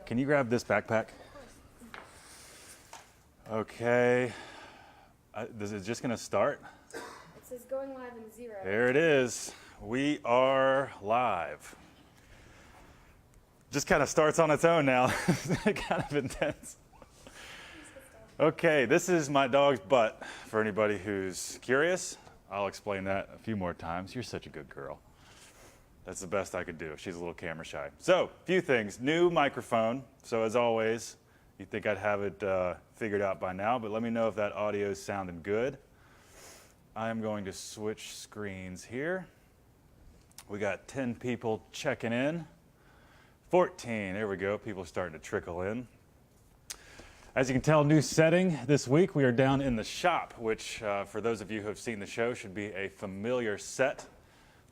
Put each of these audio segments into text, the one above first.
Can you grab this backpack? Okay. Is it just going to start? It says going live in 0. There it is. We are live. Just kind of starts on its own now. Kind of intense. Okay, this is my dog's butt. For anybody who's curious, I'll explain that a few more times. You're such a good girl. That's the best I could do. She's a little camera shy. So, a few things. New microphone. So as always, you'd think I'd have it figured out by now, but let me know if that audio is sounding good. I am going to switch screens here. We got 10 people checking in. 14, there we go. People are starting to trickle in. As you can tell, new setting this week. We are down in the shop, which for those of you who have seen the show should be a familiar set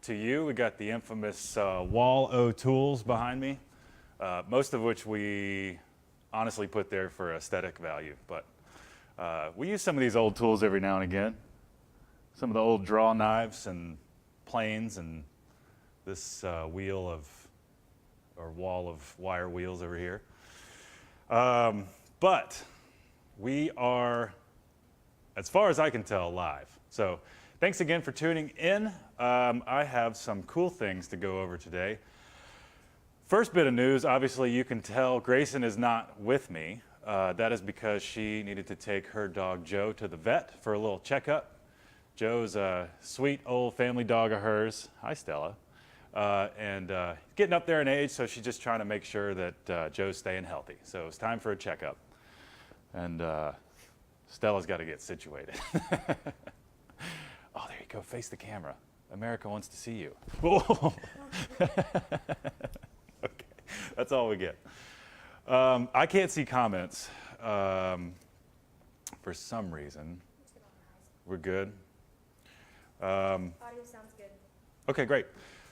to you. We got the infamous Wall O tools behind me, most of which we honestly put there for aesthetic value. But we use some of these old tools every now and again. Some of the old draw knives and planes and this wheel of, or wall of wire wheels over here. But we are, as far as I can tell, live. So thanks again for tuning in. I have some cool things to go over today. First bit of news, obviously you can tell Grayson is not with me. That is because she needed to take her dog Joe to the vet for a little checkup. Joe's a sweet old family dog of hers. Hi, Stella. And getting up there in age, so she's just trying to make sure that Joe's staying healthy. So it's time for a checkup. And Stella's got to get situated. Oh, there you go. Face the camera. America wants to see you. Whoa. Okay, that's all we get. I can't see comments for some reason. We're good. Audio sounds good. Okay, great.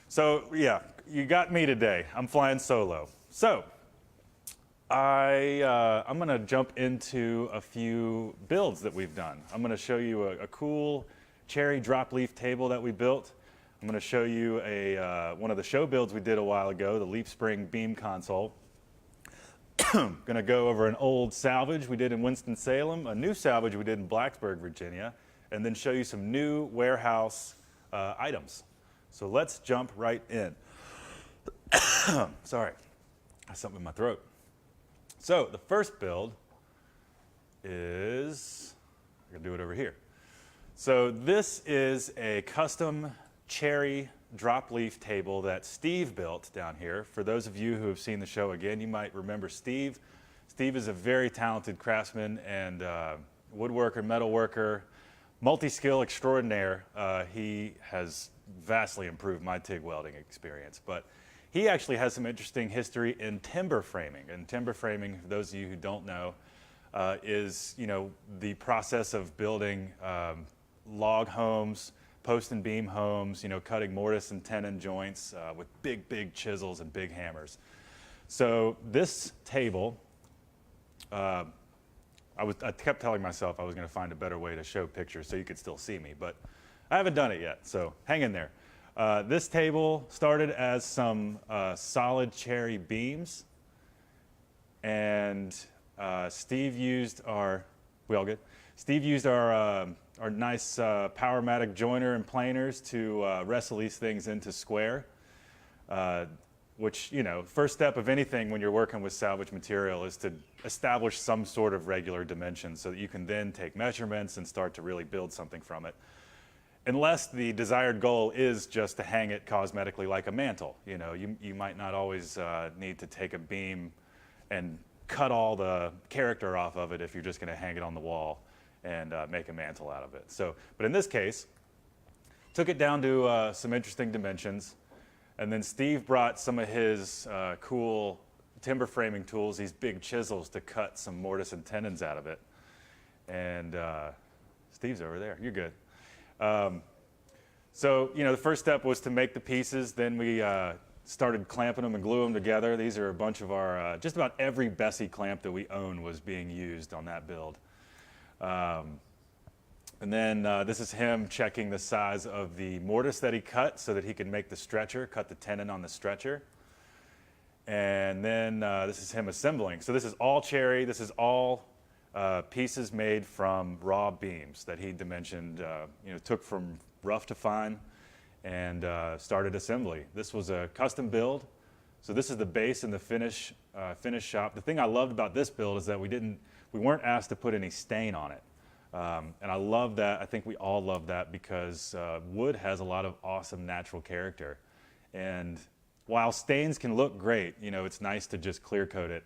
So yeah, you got me today. I'm flying solo. So I'm going to jump into a few builds that we've done. I'm going to show you a cool cherry drop leaf table that we built. I'm going to show you one of the show builds we did a while ago, the Leaf Spring beam console. Going to go over an old salvage we did in Winston-Salem, a new salvage we did in Blacksburg, Virginia, and then show you some new warehouse items. So let's jump right in. Sorry, I have something in my throat. So the first build is, I'm going to do it over here. So this is a custom cherry drop leaf table that Steve built down here. For those of you who have seen the show again, you might remember Steve. Steve is a very talented craftsman and woodworker, metalworker, multi-skill extraordinaire. He has vastly improved my TIG welding experience, but he actually has some interesting history in timber framing. And timber framing, for those of you who don't know, is the process of building log homes, post and beam homes, cutting mortise and tenon joints with big chisels and big hammers. So this table, I kept telling myself I was going to find a better way to show pictures so you could still see me, but I haven't done it yet, so hang in there. This table started as some solid cherry beams, and Steve used our, we all good? Steve used our nice Powermatic joiner and planers to wrestle these things into square, which, first step of anything when you're working with salvage material is to establish some sort of regular dimension so that you can then take measurements and start to really build something from it. Unless the desired goal is just to hang it cosmetically like a mantle. You might not always need to take a beam and cut all the character off of it if you're just going to hang it on the wall and make a mantle out of it. So, but in this case, took it down to some interesting dimensions, and then Steve brought some of his cool timber framing tools, these big chisels, to cut some mortise and tenons out of it. And Steve's over there. You're good. So, the first step was to make the pieces. Then we started clamping them and glue them together. These are a bunch of our, just about every Bessie clamp that we own was being used on that build. And then this is him checking the size of the mortise that he cut so that he could make the stretcher, cut the tenon on the stretcher. And then this is him assembling. So this is all cherry. This is all pieces made from raw beams that he dimensioned, took from rough to fine and started assembly. This was a custom build. So this is the base and the finish shop. The thing I loved about this build is that we weren't asked to put any stain on it. And I love that. I think we all love that because wood has a lot of awesome natural character. And while stains can look great, it's nice to just clear coat it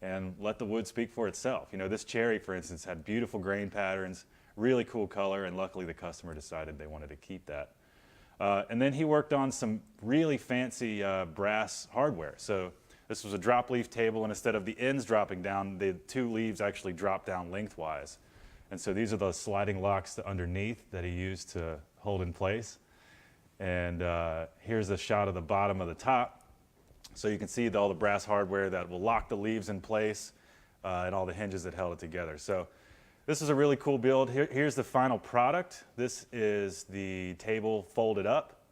and let the wood speak for itself. This cherry, for instance, had beautiful grain patterns, really cool color, and luckily the customer decided they wanted to keep that. And then he worked on some really fancy brass hardware. So this was a drop leaf table, and instead of the ends dropping down, the two leaves actually drop down lengthwise. And so these are the sliding locks underneath that he used to hold in place. And here's a shot of the bottom of the top. So you can see all the brass hardware that will lock the leaves in place and all the hinges that held it together. So this is a really cool build. Here's the final product. This is the table folded up,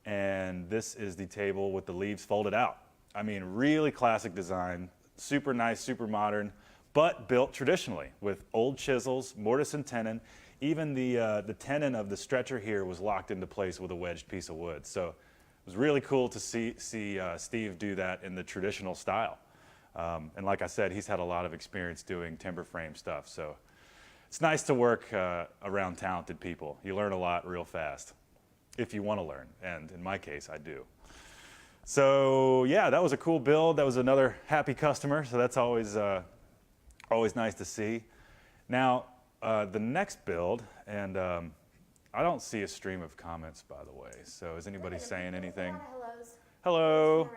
and this is the table with the leaves folded out. I mean, really classic design, super nice, super modern, but built traditionally with old chisels, mortise and tenon. Even the tenon of the stretcher here was locked into place with a wedged piece of wood. So it was really cool to see Steve do that in the traditional style. And like I said, he's had a lot of experience doing timber frame stuff. So it's nice to work around talented people. You learn a lot real fast, if you want to learn. And in my case, I do. So yeah, that was a cool build. That was another happy customer. So that's always nice to see. Now, the next build, and I don't see a stream of comments, by the way. So is anybody saying anything? Hello.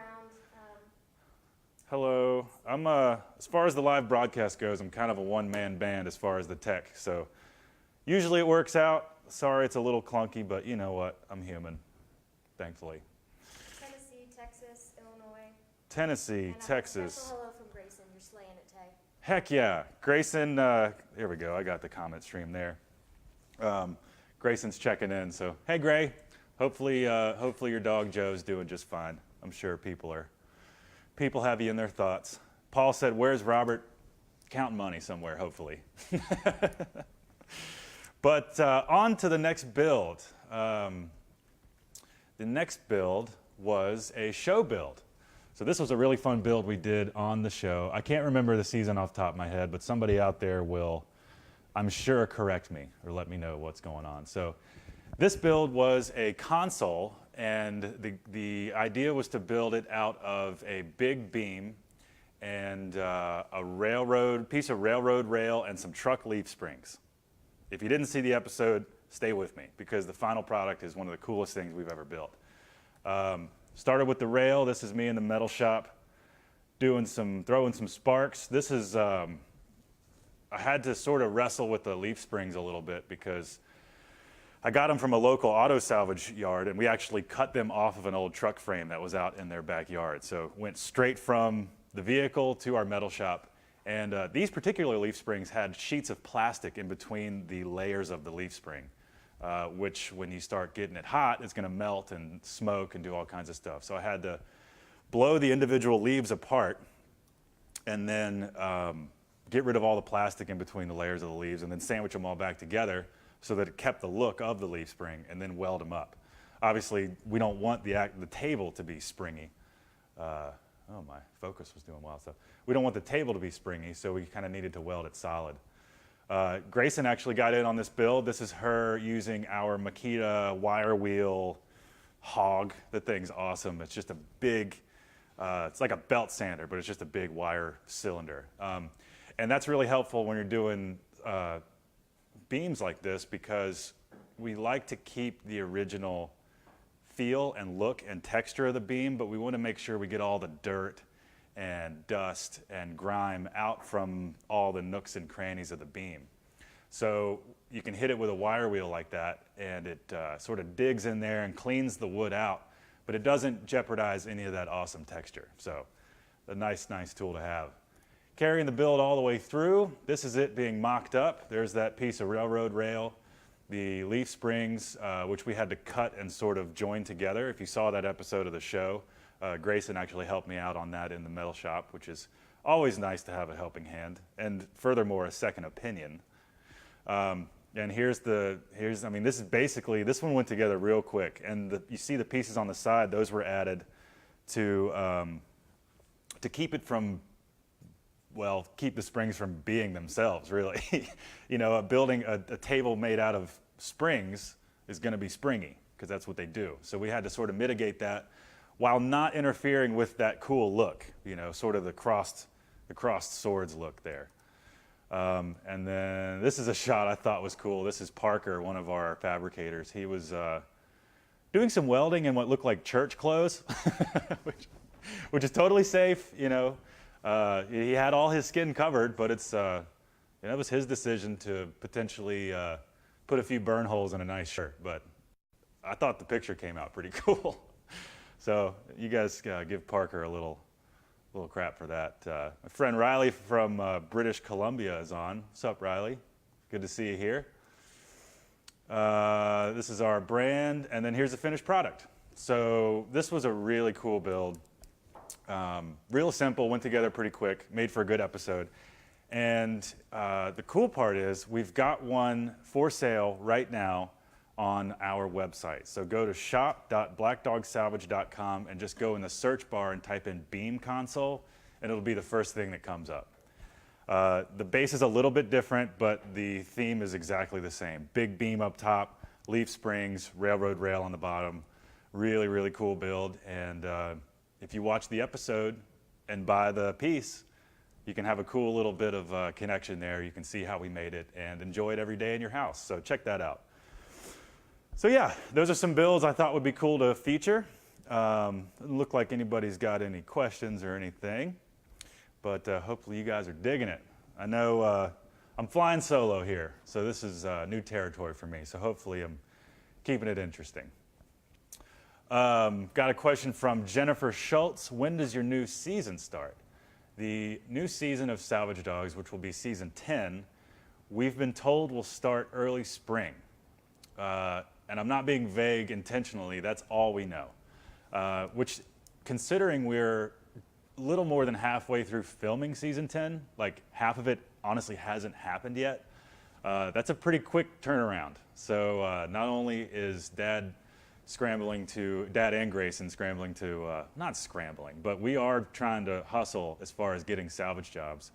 Hello. I'm as far as the live broadcast goes, I'm kind of a one-man band as far as the tech. So usually it works out. Sorry, it's a little clunky, but you know what? I'm human, thankfully. Tennessee, Texas, Illinois. Tennessee, and Texas. Special hello from Grayson. You're slaying it, Tay. Heck yeah, Grayson. Here we go. I got the comment stream there. Grayson's checking in. So hey, Gray. Hopefully your dog Joe's doing just fine. I'm sure people have you in their thoughts. Paul said, "Where's Robert? Counting money somewhere, hopefully." But on to the next build. The next build was a show build. So this was a really fun build we did on the show. I can't remember the season off the top of my head, but somebody out there will, I'm sure, correct me or let me know what's going on. So this build was a console, and the idea was to build it out of a big beam and a piece of railroad rail and some truck leaf springs. If you didn't see the episode, stay with me because the final product is one of the coolest things we've ever built. Started with the rail. This is me in the metal shop throwing some sparks. This is, I had to sort of wrestle with the leaf springs a little bit because I got them from a local auto salvage yard, and we actually cut them off of an old truck frame that was out in their backyard. So went straight from the vehicle to our metal shop. And these particular leaf springs had sheets of plastic in between the layers of the leaf spring, which when you start getting it hot, it's going to melt and smoke and do all kinds of stuff. So I had to blow the individual leaves apart and then get rid of all the plastic in between the layers of the leaves and then sandwich them all back together so that it kept the look of the leaf spring and then weld them up. Obviously, we don't want the table to be springy. Oh, my focus was doing wild stuff. We don't want the table to be springy, so we kind of needed to weld it solid. Grayson actually got in on this build. This is her using our Makita wire wheel hog. The thing's awesome. It's just a big, it's like a belt sander, but it's just a big wire cylinder. And that's really helpful when you're doing beams like this because we like to keep the original feel and look and texture of the beam, but we want to make sure we get all the dirt and dust and grime out from all the nooks and crannies of the beam. So you can hit it with a wire wheel like that, and it sort of digs in there and cleans the wood out, but it doesn't jeopardize any of that awesome texture. So a nice tool to have. Carrying the build all the way through, this is it being mocked up. There's that piece of railroad rail. The leaf springs, which we had to cut and sort of join together. If you saw that episode of the show, Grayson actually helped me out on that in the metal shop, which is always nice to have a helping hand, and furthermore, a second opinion. And I mean, this is basically, this one went together real quick, and you see the pieces on the side, those were added to keep it from, well, keep the springs from being themselves, really. You know, building a table made out of springs is going to be springy, because that's what they do. So we had to sort of mitigate that while not interfering with that cool look, you know, sort of the crossed swords look there. And then this is a shot I thought was cool. This is Parker, one of our fabricators. He was doing some welding in what looked like church clothes, which is totally safe, you know. He had all his skin covered, but it was his decision to potentially put a few burn holes in a nice shirt. But I thought the picture came out pretty cool. So you guys give Parker a little crap for that. My friend Riley from British Columbia is on. What's up, Riley? Good to see you here. This is our brand, and then here's the finished product. So this was a really cool build. Real simple, went together pretty quick, made for a good episode. And the cool part is we've got one for sale right now on our website. So go to shop.blackdogsalvage.com and just go in the search bar and type in beam console, and it'll be the first thing that comes up. The base is a little bit different, but the theme is exactly the same. Big beam up top, leaf springs, railroad rail on the bottom. Really, really cool build. And if you watch the episode and buy the piece, you can have a cool little bit of connection there. You can see how we made it and enjoy it every day in your house. So check that out. So yeah, those are some builds I thought would be cool to feature. Doesn't look like anybody's got any questions or anything, but hopefully you guys are digging it. I know I'm flying solo here, so this is new territory for me, so hopefully I'm keeping it interesting. Got a question from Jennifer Schultz. When does your new season start? The new season of Salvage Dogs, which will be season 10, we've been told will start early spring. And I'm not being vague intentionally, that's all we know. Which, considering we're a little more than halfway through filming season 10, like half of it honestly hasn't happened yet, that's a pretty quick turnaround. So not only is Dad and Grayson scrambling to, not scrambling, but we are trying to hustle as far as getting salvage jobs.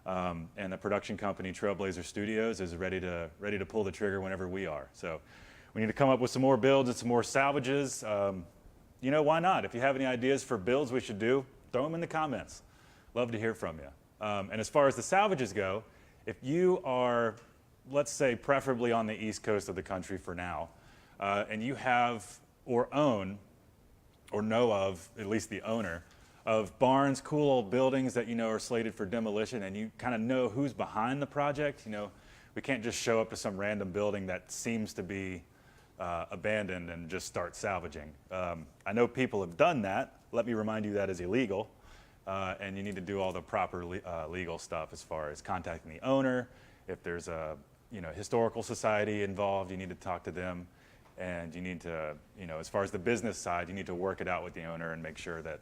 And the production company, Trailblazer Studios, is ready to pull the trigger whenever we are. So we need to come up with some more builds and some more salvages. You know, why not? If you have any ideas for builds we should do, throw them in the comments. Love to hear from you. And as far as the salvages go, if you are, let's say, preferably on the east coast of the country for now, and you have or own or know of, at least the owner, of barns, cool old buildings that you know are slated for demolition, and you kind of know who's behind the project, you know, we can't just show up to some random building that seems to be abandoned and just start salvaging. I know people have done that. Let me remind you that is illegal, and you need to do all the proper legal stuff as far as contacting the owner. If there's a historical society involved, you need to talk to them, and you need to, as far as the business side, you need to work it out with the owner and make sure that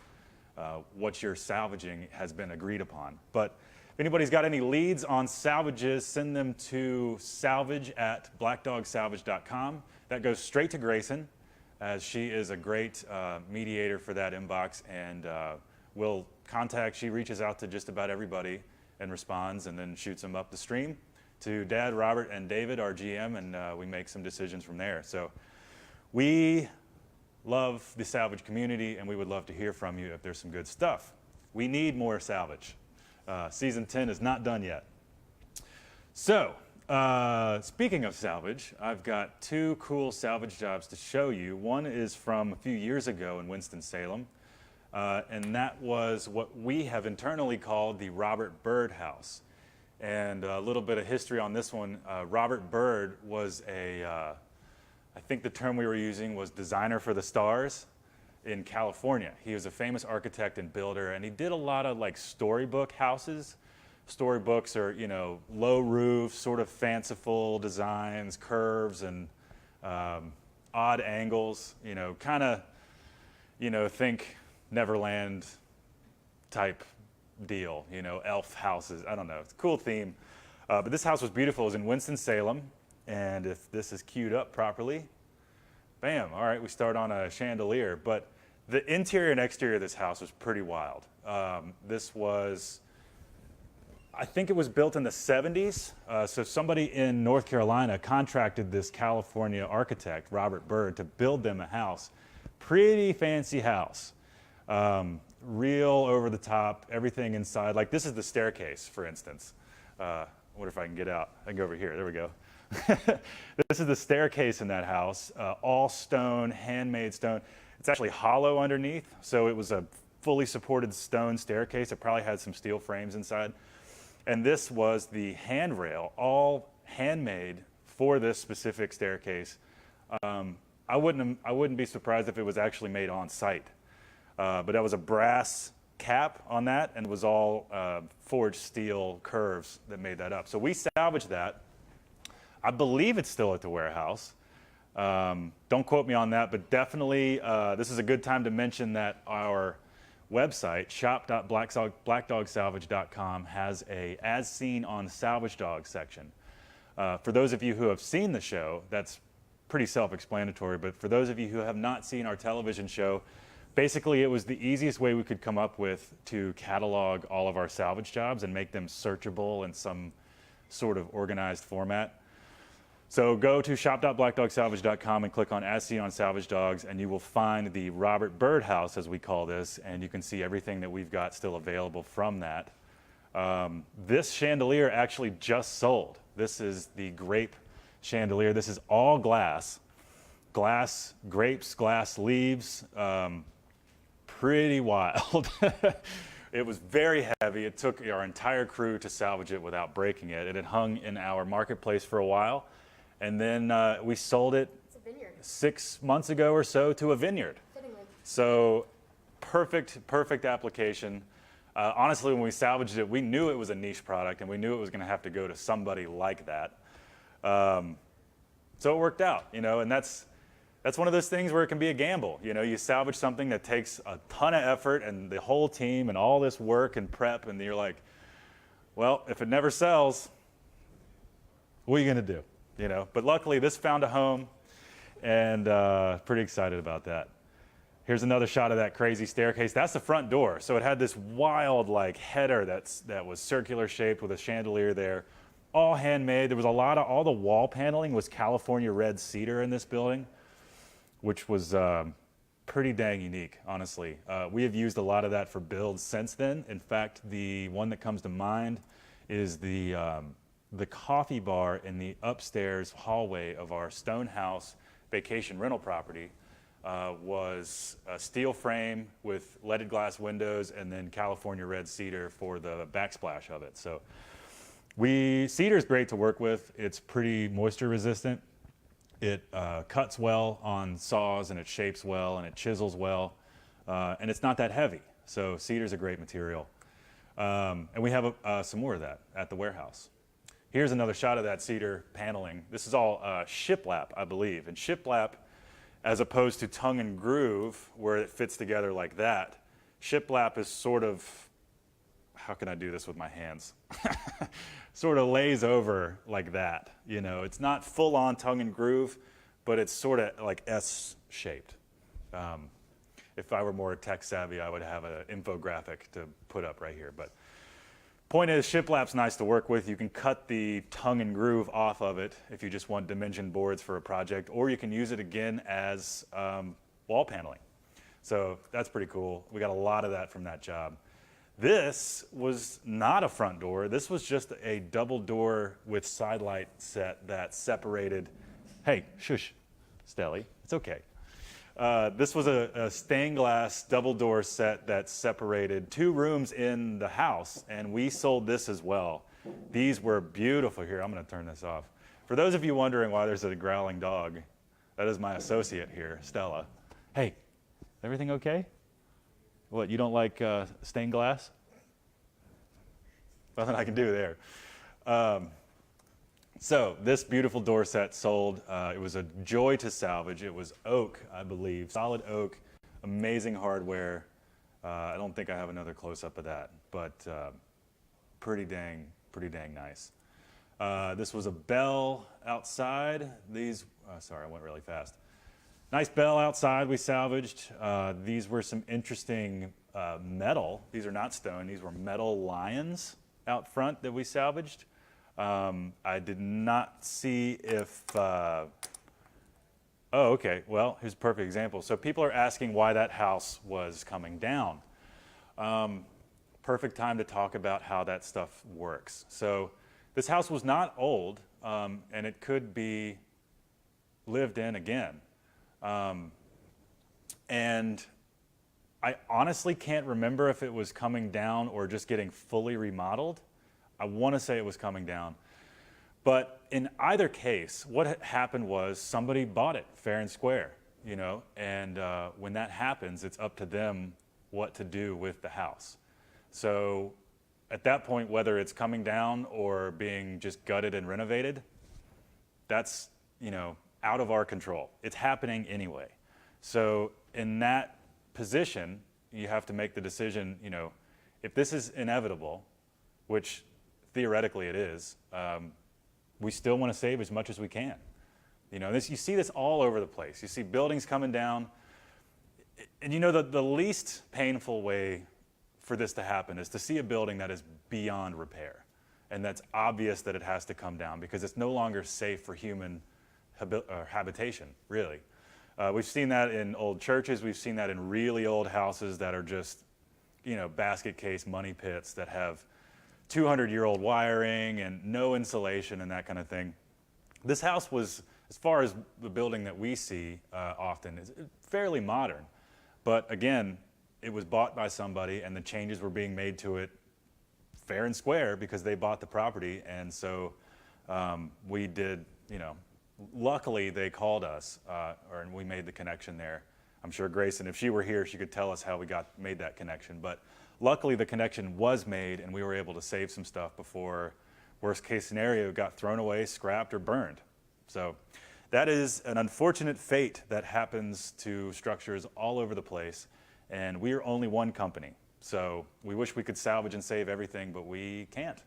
what you're salvaging has been agreed upon. But if anybody's got any leads on salvages, send them to salvage@blackdogsalvage.com. That goes straight to Grayson, as she is a great mediator for that inbox, and she reaches out to just about everybody and responds, and then shoots them up the stream to Dad, Robert, and David, our GM, and we make some decisions from there. So we love the salvage community, and we would love to hear from you if there's some good stuff. We need more salvage. Season 10 is not done yet. So, speaking of salvage, I've got two cool salvage jobs to show you. One is from a few years ago in Winston-Salem, and that was what we have internally called the Robert Byrd House. And a little bit of history on this one. Robert Byrd was I think the term we were using was designer for the stars in California. He was a famous architect and builder, and he did a lot of like storybook houses. Storybooks are, low roofs, sort of fanciful designs, curves, and odd angles, think Neverland type deal, you know, elf houses. I don't know. It's a cool theme. But this house was beautiful. It was in Winston-Salem. And if this is queued up properly, bam, all right, we start on a chandelier. But the interior and exterior of this house was pretty wild. This was, I think it was built in the 70s. So somebody in North Carolina contracted this California architect, Robert Byrd, to build them a house. Pretty fancy house. Real over the top, everything inside. Like this is the staircase, for instance. I wonder if I can get out. I can go over here. There we go. This is the staircase in that house. All stone, handmade stone. It's actually hollow underneath, so it was a fully supported stone staircase. It probably had some steel frames inside. And this was the handrail, all handmade for this specific staircase. I wouldn't be surprised if it was actually made on site. But that was a brass cap on that, and it was all forged steel curves that made that up. So we salvaged that. I believe it's still at the warehouse. Don't quote me on that, but definitely this is a good time to mention that our website, shop.blackdogsalvage.com, has a As Seen on Salvage Dogs section. For those of you who have seen the show, that's pretty self-explanatory, but for those of you who have not seen our television show, basically it was the easiest way we could come up with to catalog all of our salvage jobs and make them searchable in some sort of organized format. So go to shop.blackdogsalvage.com and click on As Seen on Salvage Dogs, and you will find the Robert Byrd house, as we call this, and you can see everything that we've got still available from that. This chandelier actually just sold. This is the grape chandelier. This is all glass. Glass grapes, glass leaves. Pretty wild. It was very heavy. It took our entire crew to salvage it without breaking it. It had hung in our marketplace for a while. And then we sold it 6 months ago or so to a vineyard. Fittingly. So perfect application. Honestly, when we salvaged it, we knew it was a niche product, and we knew it was going to have to go to somebody like that. So it worked out, you know, and that's one of those things where it can be a gamble. You know, you salvage something that takes a ton of effort and the whole team and all this work and prep, and you're like, well, if it never sells, what are you going to do? You know, but luckily this found a home, and pretty excited about that. Here's another shot of that crazy staircase. That's the front door. So it had this wild like header that was circular shaped with a chandelier there, all handmade. There was all the wall paneling was California red cedar in this building, which was pretty dang unique, honestly. We have used a lot of that for builds since then. In fact, the one that comes to mind is the coffee bar in the upstairs hallway of our stone house vacation rental property. Was a steel frame with leaded glass windows and then California red cedar for the backsplash of it. So cedar is great to work with. It's pretty moisture resistant. It cuts well on saws, and it shapes well, and it chisels well, and it's not that heavy. So cedar's a great material. And we have some more of that at the warehouse. Here's another shot of that cedar paneling. This is all shiplap, I believe. And shiplap, as opposed to tongue and groove, where it fits together like that, shiplap is sort of, how can I do this with my hands? Sort of lays over like that. You know, it's not full on tongue and groove, but it's sort of like S-shaped. If I were more tech savvy, I would have an infographic to put up right here. But point is, shiplap's nice to work with. You can cut the tongue and groove off of it if you just want dimension boards for a project, or you can use it again as wall paneling. So that's pretty cool. We got a lot of that from that job. This was not a front door. This was just a double door with side light set that separated. Hey, shush, Stelly, it's okay. This was a stained glass double door set that separated 2 rooms in the house, and we sold this as well. These were beautiful. Here, I'm going to turn this off. For those of you wondering why there's a growling dog, that is my associate here, Stella. Hey, everything okay? What, you don't like stained glass? Nothing I can do there. So this beautiful door set sold. It was a joy to salvage. It was oak, I believe, solid oak, amazing hardware. I don't think I have another close-up of that, but pretty dang nice. This was a bell outside. Sorry, I went really fast. Nice bell outside we salvaged. These were some interesting metal. These are not stone. These were metal lions out front that we salvaged. I did not see if... Oh, okay. Well, here's a perfect example. So people are asking why that house was coming down. Perfect time to talk about how that stuff works. So this house was not old, and it could be lived in again. And I honestly can't remember if it was coming down or just getting fully remodeled. I want to say it was coming down. But in either case, what happened was somebody bought it fair and square, you know, and when that happens, it's up to them what to do with the house. So at that point, whether it's coming down or being just gutted and renovated, that's, you know, out of our control. It's happening anyway. So in that position, you have to make the decision, you know, if this is inevitable, which theoretically it is, we still want to save as much as we can. You know, you see this all over the place. You see buildings coming down. And you know, the least painful way for this to happen is to see a building that is beyond repair. And that's obvious that it has to come down because it's no longer safe for human habitation, really. We've seen that in old churches. We've seen that in really old houses that are just, you know, basket case money pits that have 200-year-old wiring and no insulation and that kind of thing. This house was, as far as the building that we see often, is fairly modern. But again, it was bought by somebody and the changes were being made to it fair and square because they bought the property. And so we did, you know, luckily they called us and we made the connection there. I'm sure Grayson, if she were here, she could tell us how we made that connection. But luckily, the connection was made, and we were able to save some stuff before, worst case scenario, got thrown away, scrapped, or burned. So that is an unfortunate fate that happens to structures all over the place, and we are only one company. So we wish we could salvage and save everything, but we can't.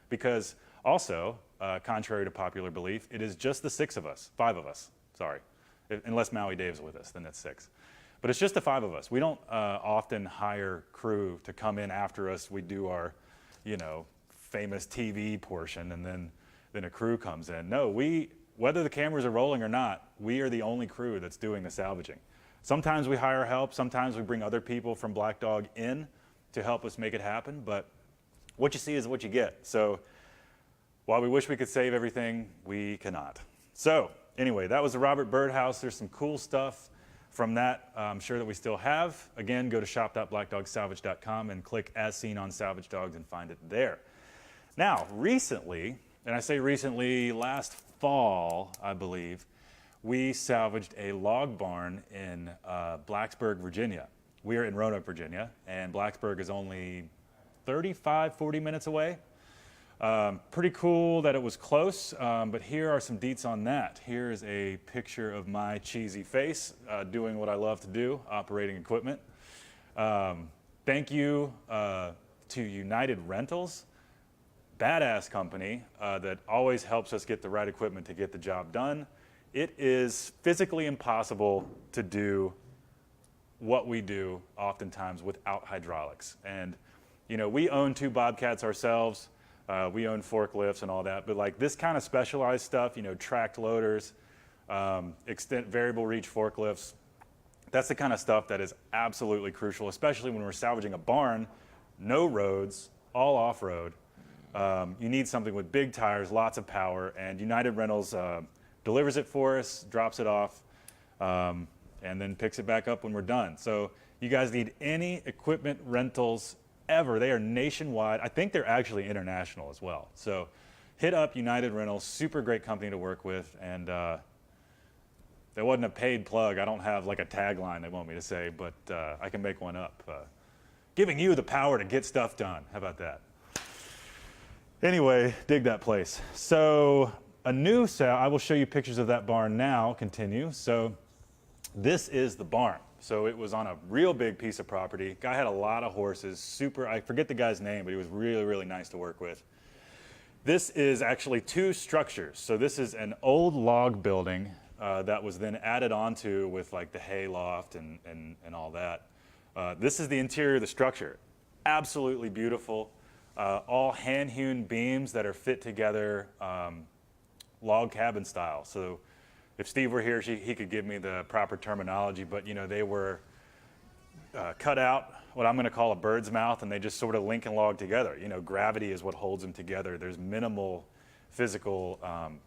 Because also, contrary to popular belief, it is just the five of us, sorry. Unless Maui Dave's with us, then that's 6. But it's just the 5 of us. We don't often hire crew to come in after us. We do our, you know, famous TV portion, and then a crew comes in. No, whether the cameras are rolling or not, we are the only crew that's doing the salvaging. Sometimes we hire help. Sometimes we bring other people from Black Dog in to help us make it happen. But what you see is what you get. So while we wish we could save everything, we cannot. So anyway, that was the Robert Byrd house. There's some cool stuff from that, I'm sure that we still have. Again, go to shop.blackdogsalvage.com and click As Seen on Salvage Dogs and find it there. Now, recently, and I say recently, last fall, I believe, we salvaged a log barn in Blacksburg, Virginia. We are in Roanoke, Virginia, and Blacksburg is only 35, 40 minutes away. Pretty cool that it was close, but here are some deets on that. Here's a picture of my cheesy face doing what I love to do, operating equipment. Thank you to United Rentals, badass company that always helps us get the right equipment to get the job done. It is physically impossible to do what we do oftentimes without hydraulics. And, you know, we own 2 Bobcats ourselves. We own forklifts and all that, but like this kind of specialized stuff, you know, tracked loaders, variable reach forklifts, that's the kind of stuff that is absolutely crucial, especially when we're salvaging a barn, no roads, all off-road. You need something with big tires, lots of power, and United Rentals delivers it for us, drops it off, and then picks it back up when we're done. So you guys need any equipment rentals ever. They are nationwide. I think they're actually international as well. So hit up United Rentals, super great company to work with. And that wasn't a paid plug. I don't have like a tagline they want me to say, but I can make one up. Giving you the power to get stuff done. How about that? Anyway, dig that place. So a new I will show you pictures of that barn now, continue. So this is the barn. So it was on a real big piece of property. Guy had a lot of horses, I forget the guy's name, but he was really, really nice to work with. This is actually two structures. So this is an old log building that was then added onto with like the hay loft and all that. This is the interior of the structure. Absolutely beautiful. All hand-hewn beams that are fit together log cabin style. So if Steve were here, he could give me the proper terminology, but they were cut out what I'm going to call a bird's mouth, and they just sort of link and log together. Gravity is what holds them together. There's minimal physical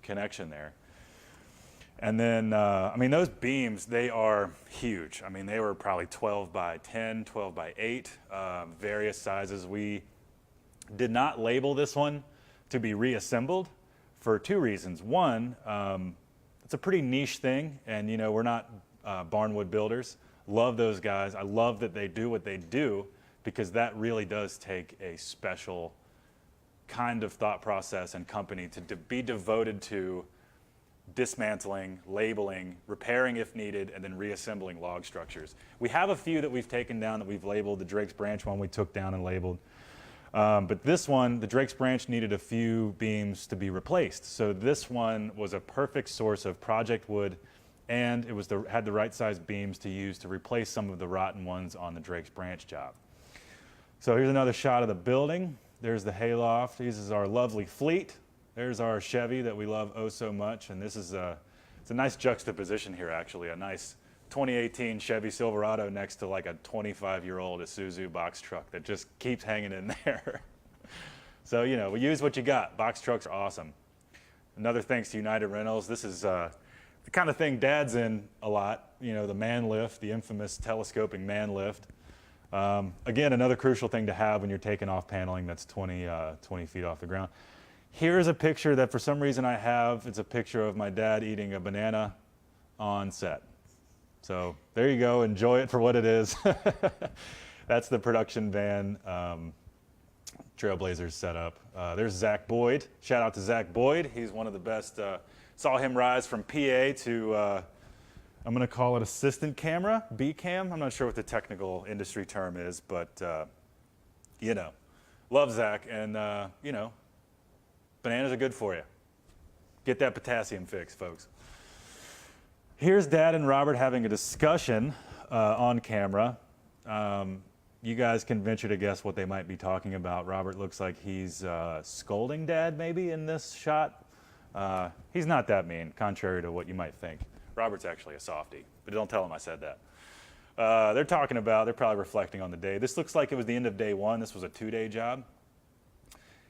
connection there. And then, those beams, they are huge. They were probably 12 by 10, 12 by 8, various sizes. We did not label this one to be reassembled for two reasons. One, it's a pretty niche thing, and we're not barnwood builders. Love those guys. I love that they do what they do, because that really does take a special kind of thought process and company to be devoted to dismantling, labeling, repairing if needed, and then reassembling log structures. We have a few that we've taken down that we've labeled. The Drake's Branch one we took down and labeled. But this one, the Drake's Branch, needed a few beams to be replaced. So this one was a perfect source of project wood, and it had the right size beams to use to replace some of the rotten ones on the Drake's Branch job. So here's another shot of the building. There's the hayloft. This is our lovely fleet. There's our Chevy that we love oh so much, and this is it's a nice juxtaposition here, actually. A nice 2018 Chevy Silverado next to like a 25-year-old Isuzu box truck that just keeps hanging in there. So, we use what you got. Box trucks are awesome. Another thanks to United Rentals. This is the kind of thing Dad's in a lot, the man lift, the infamous telescoping man lift. Again, another crucial thing to have when you're taking off paneling that's 20 feet off the ground. Here's a picture that for some reason I have. It's a picture of my dad eating a banana on set. So there you go. Enjoy it for what it is. That's the production van Trailblazers setup. There's Zach Boyd. Shout out to Zach Boyd. He's one of the best. Saw him rise from PA to, I'm going to call it assistant camera, B-cam. I'm not sure what the technical industry term is, but, love Zach. And, bananas are good for you. Get that potassium fix, folks. Here's Dad and Robert having a discussion on camera. You guys can venture to guess what they might be talking about. Robert looks like he's scolding Dad maybe in this shot. He's not that mean, contrary to what you might think. Robert's actually a softie, but don't tell him I said that. They're probably reflecting on the day. This looks like it was the end of day one. This was a 2-day job.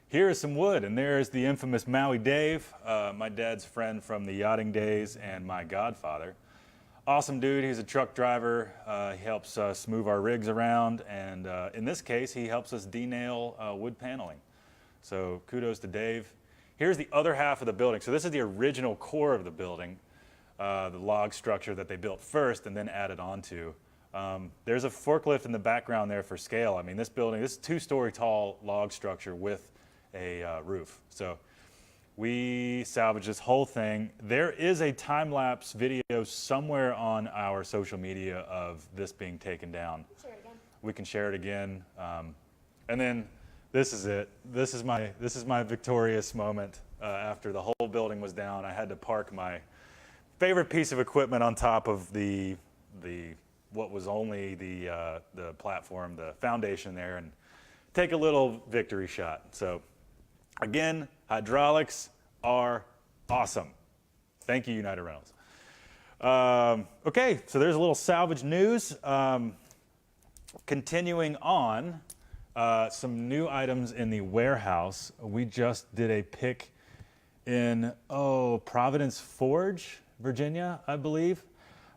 Here is some wood, and there's the infamous Maui Dave, my dad's friend from the yachting days and my godfather. Awesome dude. He's a truck driver. He helps us move our rigs around, and in this case, he helps us denail wood paneling. So kudos to Dave. Here's the other half of the building. So this is the original core of the building, the log structure that they built first and then added onto. There's a forklift in the background there for scale. This building, this is a 2-story tall log structure with a roof. So we salvaged this whole thing. There is a time-lapse video somewhere on our social media of this being taken down. Share it again. We can share it again. And then this is it. This is my victorious moment. After the whole building was down, I had to park my favorite piece of equipment on top of what was only the platform, the foundation there, and take a little victory shot. So again, hydraulics are awesome. Thank you, United Rentals. Okay, so there's a little salvage news. Continuing on, some new items in the warehouse. We just did a pick in, Providence Forge, Virginia, I believe.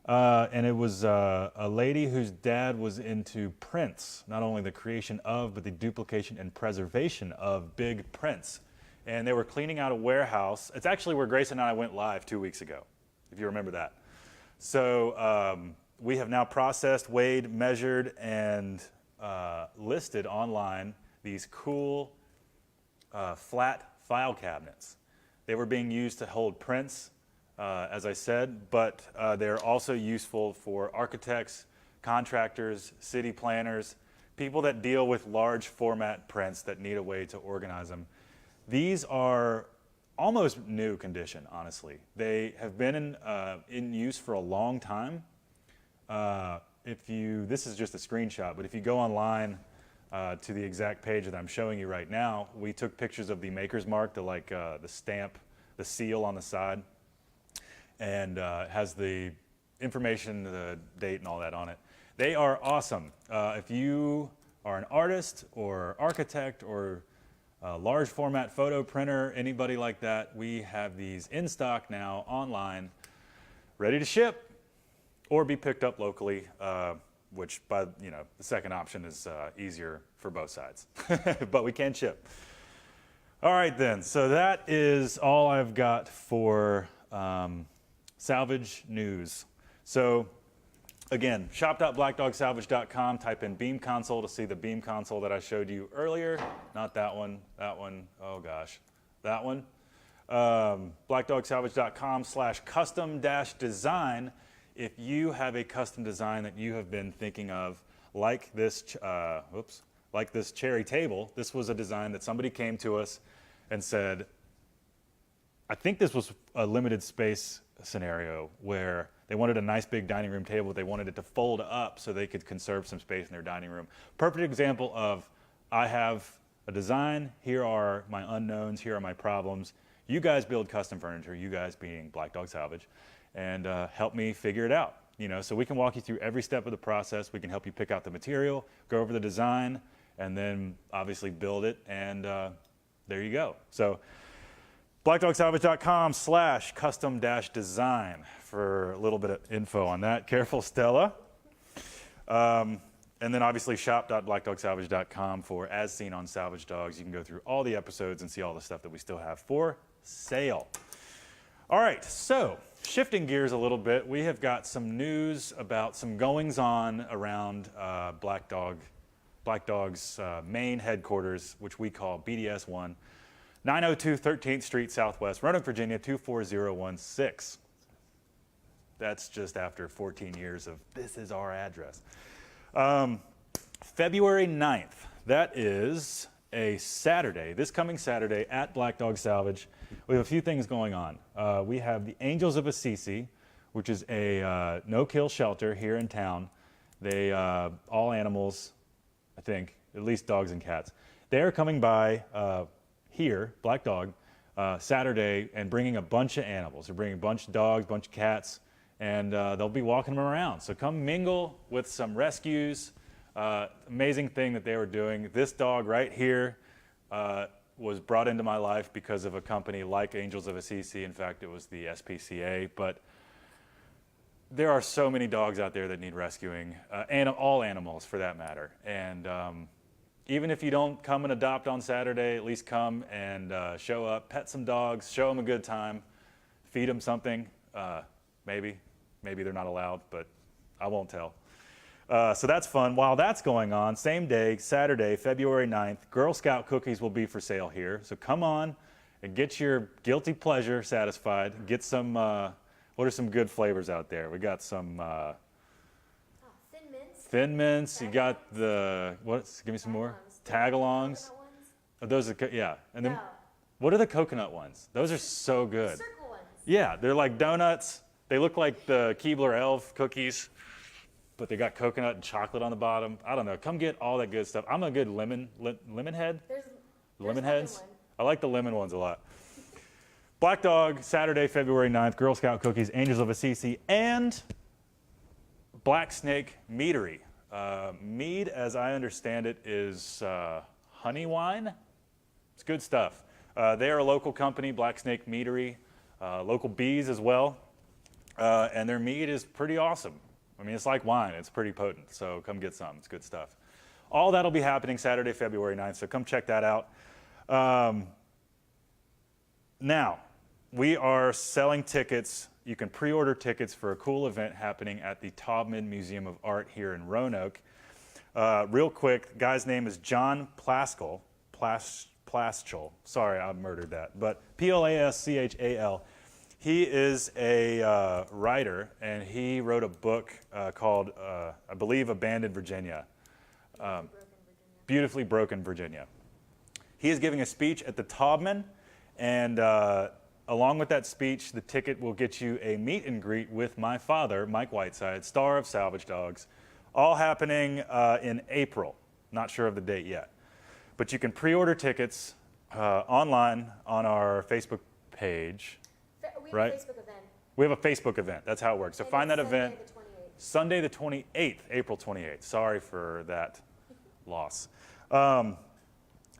And it was a lady whose dad was into prints, not only the creation of, but the duplication and preservation of big prints. And they were cleaning out a warehouse. It's actually where Grayson and I went live 2 weeks ago, if you remember that. So we have now processed, weighed, measured, and listed online these cool flat file cabinets. They were being used to hold prints, as I said, but they're also useful for architects contractors, city planners, people that deal with large format prints that need a way to organize them. These are almost new condition, honestly. They have been in use for a long time. This is just a screenshot, but if you go online to the exact page that I'm showing you right now, we took pictures of the maker's mark, the stamp, the seal on the side, and has the information, the date, and all that on it. They are awesome. If you are an artist or architect or a large format photo printer, anybody like that, we have these in stock now online, ready to ship or be picked up locally, which the second option is easier for both sides, but we can ship. All right then, so that is all I've got for Salvage news. So again, shop.blackdogsalvage.com, type in beam console to see the beam console that I showed you earlier. Not that one, oh gosh, that one. blackdogsalvage.com/custom-design if you have a custom design that you have been thinking of, like this, like this cherry table. This was a design that somebody came to us and said, I think this was a limited space scenario where they wanted a nice big dining room table, but they wanted it to fold up so they could conserve some space in their dining room. Perfect example of, I have a design, here are my unknowns, here are my problems. You guys build custom furniture, you guys being Black Dog Salvage, and help me figure it out. So we can walk you through every step of the process. We can help you pick out the material, go over the design, and then obviously build it, and there you go. So blackdogsalvage.com/custom-design for a little bit of info on that. Careful, Stella. And then obviously shop.blackdogsalvage.com for As Seen on Salvage Dogs. You can go through all the episodes and see all the stuff that we still have for sale. All right, so shifting gears a little bit, we have got some news about some goings on around Black Dog's main headquarters, which we call BDS 1. 902 13th Street Southwest, Roanoke, Virginia, 24016. That's just after 14 years of this is our address. February 9th, that is a Saturday, this coming Saturday at Black Dog Salvage. We have a few things going on. We have the Angels of Assisi, which is a no-kill shelter here in town. They, all animals, I think, at least dogs and cats. They're coming by here, Black Dog, Saturday, and bringing a bunch of animals. They're bringing a bunch of dogs, a bunch of cats, and they'll be walking them around. So come mingle with some rescues. Amazing thing that they were doing. This dog right here was brought into my life because of a company like Angels of Assisi. In fact, it was the SPCA. But there are so many dogs out there that need rescuing, and all animals for that matter. And even if you don't come and adopt on Saturday, at least come and show up, pet some dogs, show them a good time, feed them something. Maybe they're not allowed, but I won't tell. So that's fun. While that's going on, same day, Saturday, February 9th, Girl Scout cookies will be for sale here. So come on and get your guilty pleasure satisfied. Get some, what are some good flavors out there? We got some Thin mints. Thin mints. You got the, give me some more. Tagalongs. Oh, those are, yeah. And then, what are the coconut ones? Those are so good. Circle ones. Yeah, they're like donuts. They look like the Keebler Elf cookies, but they got coconut and chocolate on the bottom. I don't know. Come get all that good stuff. I'm a good lemon head. There's Lemon heads. I like the lemon ones a lot. Black Dog, Saturday, February 9th, Girl Scout cookies, Angels of Assisi, and Black Snake Meadery. Mead, as I understand it, is honey wine. It's good stuff. They are a local company, Black Snake Meadery, local bees as well, and their mead is pretty awesome. I mean, it's like wine. It's pretty potent, so come get some. It's good stuff. All that'll be happening Saturday, February 9th, so come check that out. Now, we are selling tickets. You can pre-order tickets for a cool event happening at the Taubman Museum of Art here in Roanoke. Real quick, the guy's name is John Plaschel. Sorry, I murdered that. But Plaschal. He is a writer, and he wrote a book called, I believe, Abandoned Virginia. Beautifully Broken Virginia. He is giving a speech at the Taubman, and along with that speech, the ticket will get you a meet and greet with my father, Mike Whiteside, star of Salvage Dogs, all happening in April. Not sure of the date yet. But you can pre-order tickets online on our Facebook page. We have Right? a Facebook event. We have a Facebook event. That's how it works. So And find that it's event Sunday the 28th. Sunday the 28th, April 28th. Sorry for that loss.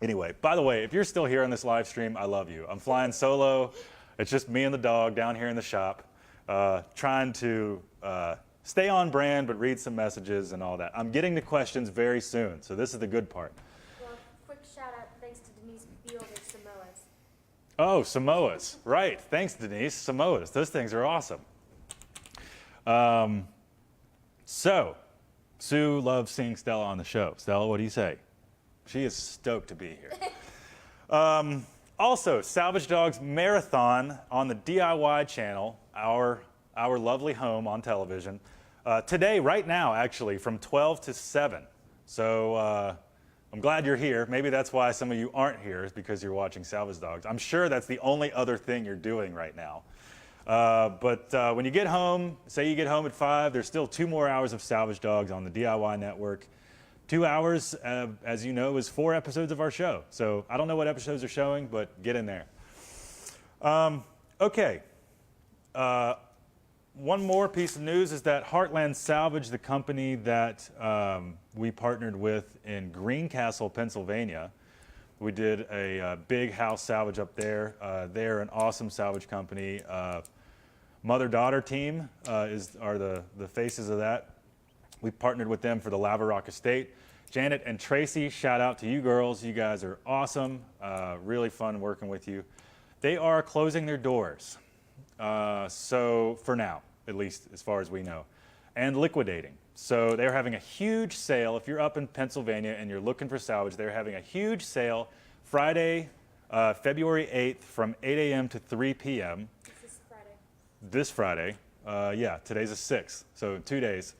Anyway, by the way, if you're still here on this live stream, I love you. I'm flying solo. It's just me and the dog down here in the shop, trying to stay on brand but read some messages and all that. I'm getting to questions very soon, so this is the good part. Well, quick shout out, thanks to Denise Beal with Samoas. Oh, Samoas. Right. Thanks, Denise. Samoas. Those things are awesome. So, Sue loves seeing Stella on the show. Stella, what do you say? She is stoked to be here. Also, Salvage Dogs Marathon on the DIY channel, our lovely home on television. Today, right now, actually, from 12 to 7. So I'm glad you're here. Maybe that's why some of you aren't here, is because you're watching Salvage Dogs. I'm sure that's the only other thing you're doing right now. But when you get home, say you get home at 5, there's still 2 more hours of Salvage Dogs on the DIY network. 2 hours, as you know, is 4 episodes of our show. So I don't know what episodes are showing, but get in there. Okay. One more piece of news is that Heartland Salvage, the company that we partnered with in Greencastle, Pennsylvania, we did a big house salvage up there. They're an awesome salvage company. Mother-daughter team are the faces of that. We partnered with them for the Lava Rock Estate. Janet and Tracy, shout out to you girls. You guys are awesome. Really fun working with you. They are closing their doors. So for now, at least as far as we know, and liquidating. So they're having a huge sale. If you're up in Pennsylvania and you're looking for salvage, they're having a huge sale Friday, February 8th from 8 a.m. to 3 p.m. This Friday. Yeah, today's the 6th, so 2 days.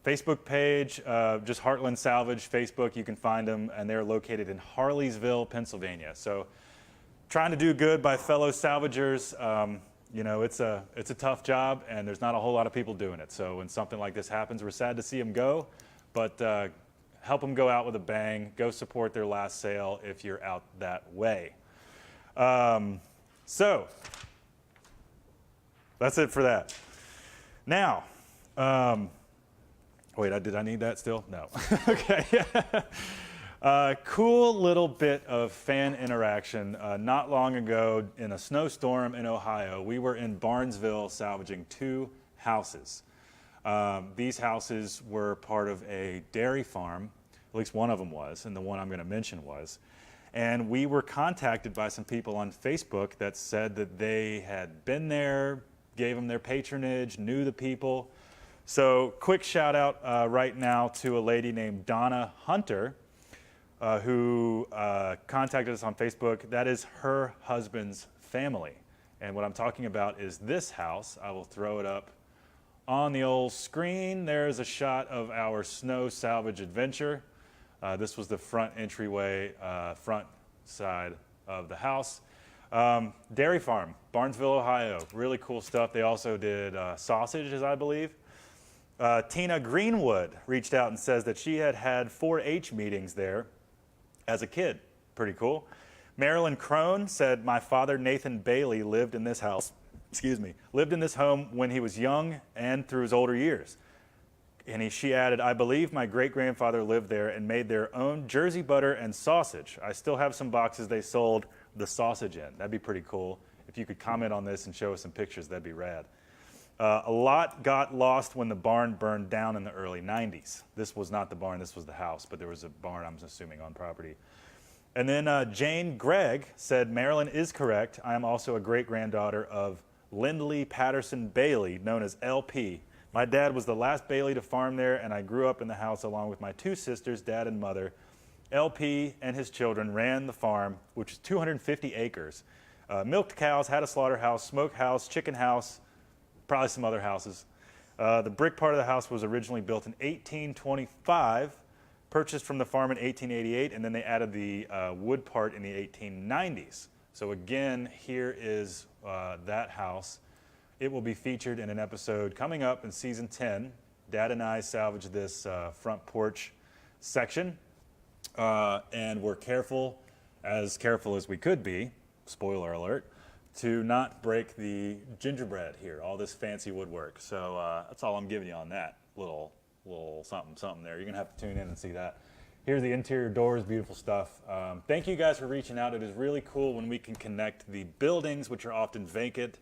Facebook page, just Heartland Salvage Facebook, you can find them, and they're located in Harleysville, Pennsylvania. So trying to do good by fellow salvagers. You know, it's a tough job, and there's not a whole lot of people doing it. So when something like this happens, we're sad to see them go, but help them go out with a bang. Go support their last sale if you're out that way. So that's it for that. Now, wait, did I need that still? No. Okay. Cool little bit of fan interaction. Not long ago, in a snowstorm in Ohio, we were in Barnesville salvaging 2 houses. These houses were part of a dairy farm, at least one of them was, and the one I'm going to mention was. And we were contacted by some people on Facebook that said that they had been there, gave them their patronage, knew the people. So quick shout out right now to a lady named Donna Hunter, who contacted us on Facebook. That is her husband's family. And what I'm talking about is this house. I will throw it up on the old screen. There's a shot of our snow salvage adventure. This was the front entryway, front side of the house. Dairy farm, Barnesville, Ohio. Really cool stuff. They also did sausages, I believe. Tina Greenwood reached out and says that she had 4-H meetings there as a kid. Pretty cool. Marilyn Crone said, my father, Nathan Bailey, lived in this house, lived in this home when he was young and through his older years. And she added, I believe my great-grandfather lived there and made their own Jersey butter and sausage. I still have some boxes they sold the sausage in. That'd be pretty cool. If you could comment on this and show us some pictures, that'd be rad. A lot got lost when the barn burned down in the early 90s. This was not the barn, this was the house, but there was a barn, I'm assuming, on property. And then Jane Gregg said, Marilyn is correct. I am also a great-granddaughter of Lindley Patterson Bailey, known as LP. My dad was the last Bailey to farm there, and I grew up in the house along with my 2 sisters, dad and mother. LP and his children ran the farm, which is 250 acres. Milked cows, had a slaughterhouse, smokehouse, chicken house, probably some other houses. The brick part of the house was originally built in 1825, purchased from the farm in 1888, and then they added the wood part in the 1890s. So again, here is that house. It will be featured in an episode coming up in season 10. Dad and I salvaged this front porch section, and we're careful as we could be, spoiler alert, to not break the gingerbread here, all this fancy woodwork. So that's all I'm giving you on that little something there. You're gonna have to tune in and see that. Here's the interior doors, beautiful stuff. Thank you guys for reaching out. It is really cool when we can connect the buildings, which are often vacant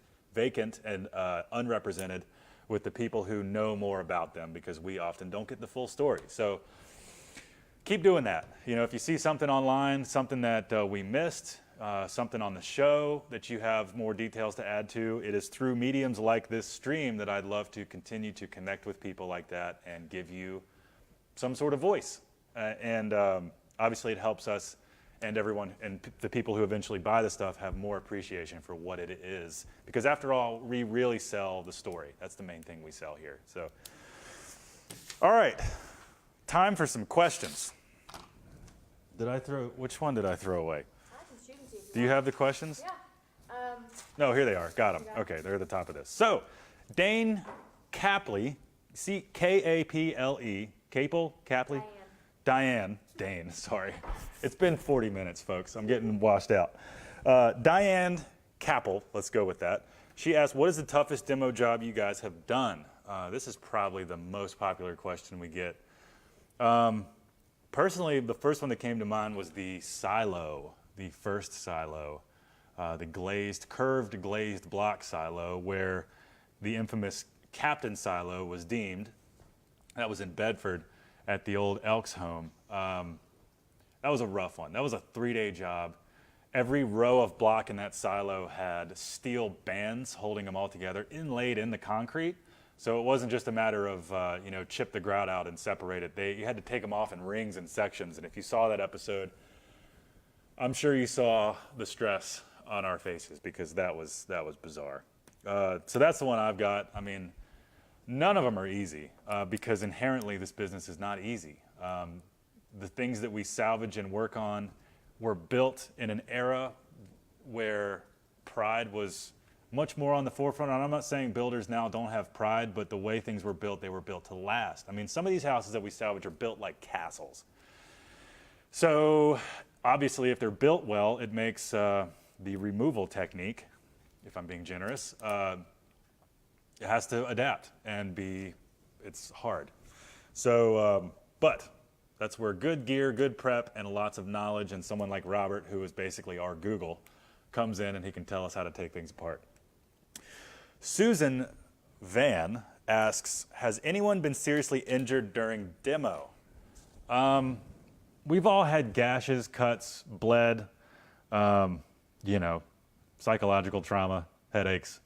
and unrepresented, with the people who know more about them, because we often don't get the full story. So keep doing that. You know, if you see something online, something that we missed, something on the show that you have more details to add to, it is through mediums like this stream that I'd love to continue to connect with people like that and give you some sort of voice. And obviously it helps us and everyone and the people who eventually buy the stuff have more appreciation for what it is. Because after all, we really sell the story. That's the main thing we sell here. So, all right, time for some questions. Which one did I throw away? I can shoot them to you. Do you have the questions? Yeah. No, here they are. Got them. You got 'em. Okay, they're at the top of this. So, Dane Capley, Kaple, Capley? Dane, sorry. It's been 40 minutes, folks. I'm getting washed out. Diane Capel, let's go with that. She asked, what is the toughest demo job you guys have done? This is probably the most popular question we get. Personally, the first one that came to mind was the silo, the first silo, the curved glazed block silo, where the infamous Captain Silo was deemed. That was in Bedford at the old Elks home. That was a rough one. That was a 3-day job. Every row of block in that silo had steel bands holding them all together, inlaid in the concrete. So it wasn't just a matter of, chip the grout out and separate it. You had to take them off in rings and sections. And if you saw that episode, I'm sure you saw the stress on our faces, because that was bizarre. So that's the one I've got. I mean, none of them are easy, because inherently this business is not easy. The things that we salvage and work on were built in an era where pride was much more on the forefront. And I'm not saying builders now don't have pride, but the way things were built, they were built to last. I mean, some of these houses that we salvage are built like castles. So obviously, if they're built well, it makes the removal technique, if I'm being generous, it has to adapt and it's hard. So, but that's where good gear, good prep, and lots of knowledge, and someone like Robert, who is basically our Google, comes in and he can tell us how to take things apart. Susan Van asks, has anyone been seriously injured during demo? We've all had gashes, cuts, bled, psychological trauma, headaches.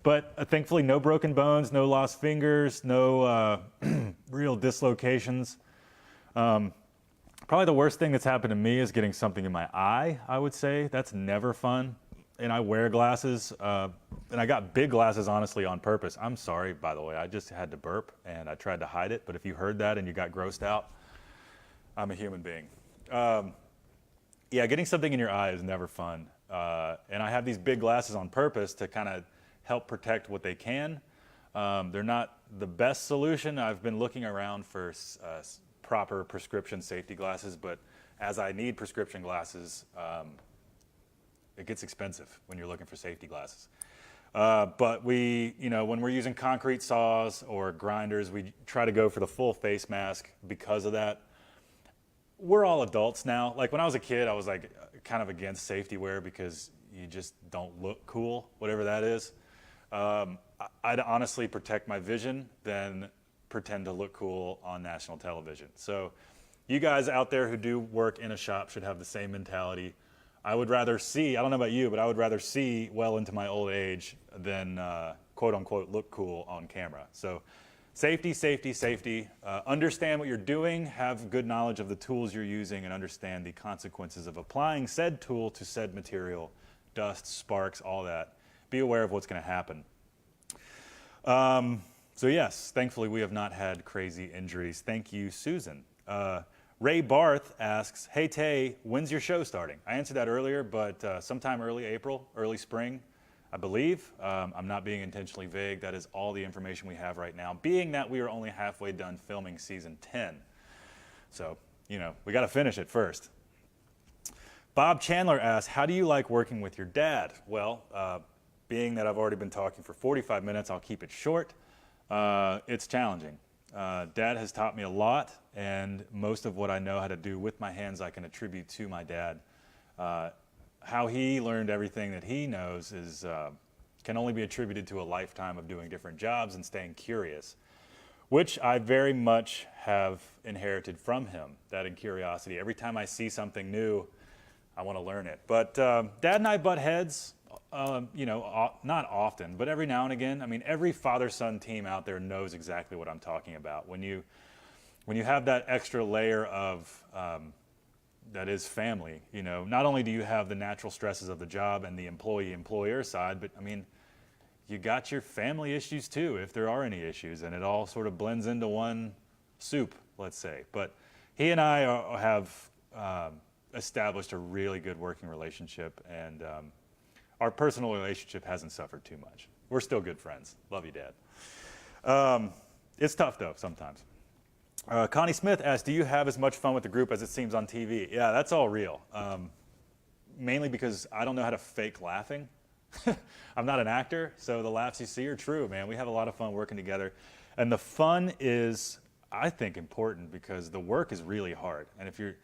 But thankfully, no broken bones, no lost fingers, no real dislocations. Probably the worst thing that's happened to me is getting something in my eye, I would say. That's never fun. And I wear glasses, and I got big glasses, honestly, on purpose. I'm sorry, by the way. I just had to burp, and I tried to hide it. But if you heard that and you got grossed out, I'm a human being. Getting something in your eye is never fun. And I have these big glasses on purpose to kind of help protect what they can. They're not the best solution. I've been looking around for proper prescription safety glasses, but as I need prescription glasses, it gets expensive when you're looking for safety glasses. But when we're using concrete saws or grinders, we try to go for the full face mask because of that. We're all adults now. Like when I was a kid, I was like kind of against safety wear because you just don't look cool, whatever that is. I'd honestly protect my vision than pretend to look cool on national television. So you guys out there who do work in a shop should have the same mentality. I would rather see, I don't know about you, but I would rather see well into my old age than quote unquote look cool on camera. So safety, safety, safety. Understand what you're doing, have good knowledge of the tools you're using, and understand the consequences of applying said tool to said material dust, sparks, all that. Be aware of what's going to happen. So yes, thankfully we have not had crazy injuries. Thank you, Susan. Ray Barth asks, hey Tay, when's your show starting? I answered that earlier, but sometime early April, early spring, I believe. I'm not being intentionally vague. That is all the information we have right now, being that we are only halfway done filming season 10. So, you know, we got to finish it first. Bob Chandler asks, how do you like working with your dad? Well, being that I've already been talking for 45 minutes, I'll keep it short. It's challenging. Dad has taught me a lot, and most of what I know how to do with my hands I can attribute to my dad. How he learned everything that he knows can only be attributed to a lifetime of doing different jobs and staying curious, which I very much have inherited from him, that in curiosity. Every time I see something new, I want to learn it. But Dad and I butt heads, you know, not often, but every now and again. I mean, every father-son team out there knows exactly what I'm talking about. When you have that extra layer of that is family, you know, not only do you have the natural stresses of the job and the employee-employer side, but I mean, you got your family issues too, if there are any issues, and it all sort of blends into one soup, let's say. But he and I have established a really good working relationship, and our personal relationship hasn't suffered too much. We're still good friends. Love you, Dad. It's tough, though, sometimes. Connie Smith asked, do you have as much fun with the group as it seems on TV? Yeah, that's all real. Mainly because I don't know how to fake laughing. I'm not an actor, so the laughs you see are true, man. We have a lot of fun working together. And the fun is, I think, important because the work is really hard. And if you're